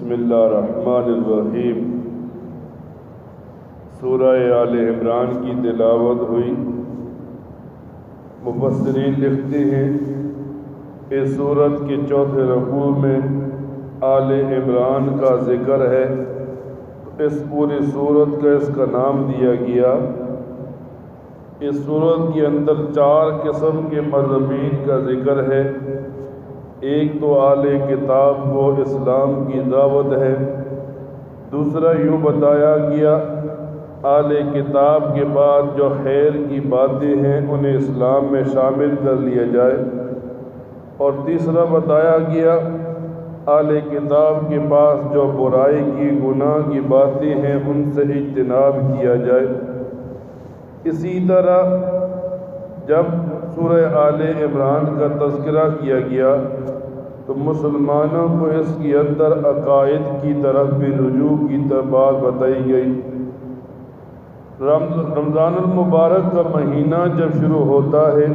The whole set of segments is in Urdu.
بسم اللہ الرحمن الرحیم۔ سورہ آل عمران کی تلاوت ہوئی۔ مفسرین لکھتے ہیں اس سورت کے چوتھے رکوع میں آل عمران کا ذکر ہے۔ اس پوری سورت کا اس کا نام دیا گیا۔ اس سورت کے اندر 4 قسم کے مضامین کا ذکر ہے۔ ایک تو اہل کتاب کو اسلام کی دعوت ہے۔ دوسرا یوں بتایا گیا اہل کتاب کے بعد جو خیر کی باتیں ہیں انہیں اسلام میں شامل کر لیا جائے، اور تیسرا بتایا گیا اہل کتاب کے پاس جو برائی کی گناہ کی باتیں ہیں ان سے اجتناب کیا جائے۔ اسی طرح جب سورہ آل عمران کا تذکرہ کیا گیا تو مسلمانوں کو اس کے اندر عقائد کی طرف بھی رجوع کی بات بتائی گئی۔ رمضان المبارک کا مہینہ جب شروع ہوتا ہے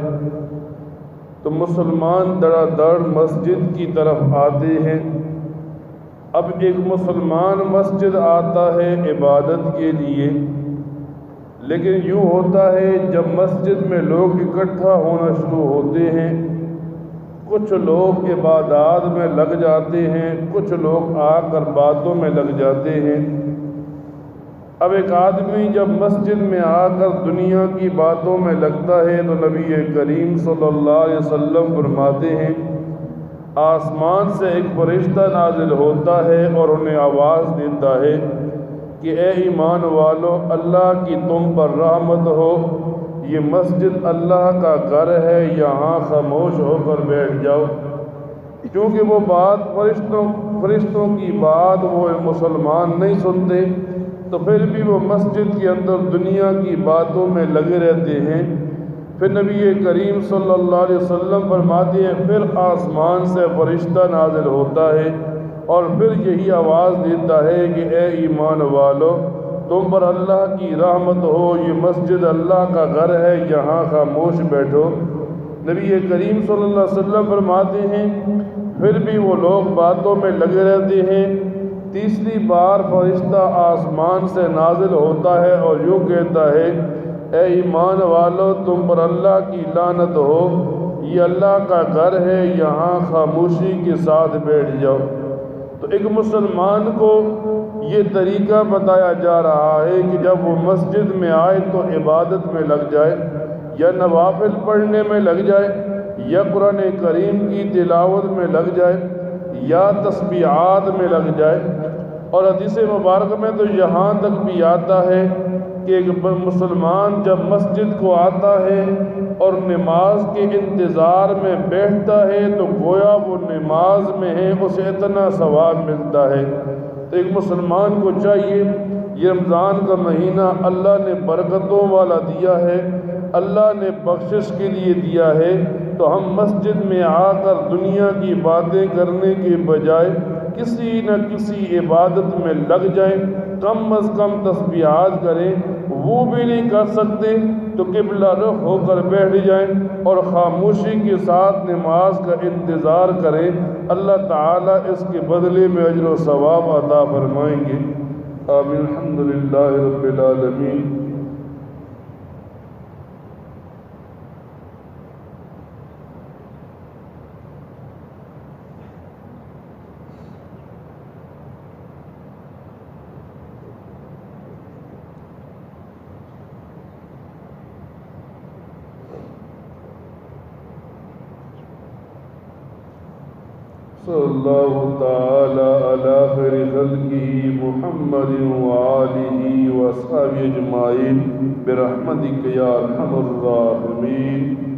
تو مسلمان دڑا دڑ مسجد کی طرف آتے ہیں۔ اب ایک مسلمان مسجد آتا ہے عبادت کے لیے، لیکن یوں ہوتا ہے جب مسجد میں لوگ اکٹھا ہونا شروع ہوتے ہیں، کچھ لوگ عبادات میں لگ جاتے ہیں، کچھ لوگ آ کر باتوں میں لگ جاتے ہیں۔ اب ایک آدمی جب مسجد میں آ کر دنیا کی باتوں میں لگتا ہے تو نبی کریم صلی اللہ علیہ وسلم فرماتے ہیں آسمان سے ایک فرشتہ نازل ہوتا ہے اور انہیں آواز دیتا ہے کہ اے ایمان والو، اللہ کی تم پر رحمت ہو، یہ مسجد اللہ کا گھر ہے، یہاں خاموش ہو کر بیٹھ جاؤ۔ کیونکہ وہ بات فرشتوں کی بات وہ مسلمان نہیں سنتے، تو پھر بھی وہ مسجد کے اندر دنیا کی باتوں میں لگے رہتے ہیں۔ پھر نبی کریم صلی اللہ علیہ وسلم فرماتے ہیں پھر آسمان سے فرشتہ نازل ہوتا ہے اور پھر یہی آواز دیتا ہے کہ اے ایمان والو، تم پر اللہ کی رحمت ہو، یہ مسجد اللہ کا گھر ہے، یہاں خاموش بیٹھو۔ نبی کریم صلی اللہ علیہ وسلم فرماتے ہیں پھر بھی وہ لوگ باتوں میں لگے رہتے ہیں۔ تیسری بار فرشتہ آسمان سے نازل ہوتا ہے اور یوں کہتا ہے اے ایمان والو، تم پر اللہ کی لعنت ہو، یہ اللہ کا گھر ہے، یہاں خاموشی کے ساتھ بیٹھ جاؤ۔ تو ایک مسلمان کو یہ طریقہ بتایا جا رہا ہے کہ جب وہ مسجد میں آئے تو عبادت میں لگ جائے، یا نوافل پڑھنے میں لگ جائے، یا قرآن کریم کی تلاوت میں لگ جائے، یا تسبیحات میں لگ جائے۔ اور حدیث مبارک میں تو یہاں تک بھی آتا ہے کہ ایک مسلمان جب مسجد کو آتا ہے اور نماز کے انتظار میں بیٹھتا ہے تو گویا وہ نماز میں ہے، اسے اتنا ثواب ملتا ہے۔ تو ایک مسلمان کو چاہیے، یہ رمضان کا مہینہ اللہ نے برکتوں والا دیا ہے، اللہ نے بخشش کے لیے دیا ہے، تو ہم مسجد میں آ کر دنیا کی باتیں کرنے کے بجائے کسی نہ کسی عبادت میں لگ جائیں، کم از کم تسبیحات کریں، وہ بھی نہیں کر سکتے تو قبلہ رخ ہو کر بیٹھ جائیں اور خاموشی کے ساتھ نماز کا انتظار کریں۔ اللہ تعالیٰ اس کے بدلے میں اجر و ثواب عطا فرمائیں گے۔ آمین۔ الحمدللہ رب العالمین۔ صلی اللہ تعالی علی خیر خلقہ محمد وآلہ وصحبہ اجمعین برحمتک یا ارحم الراحمین۔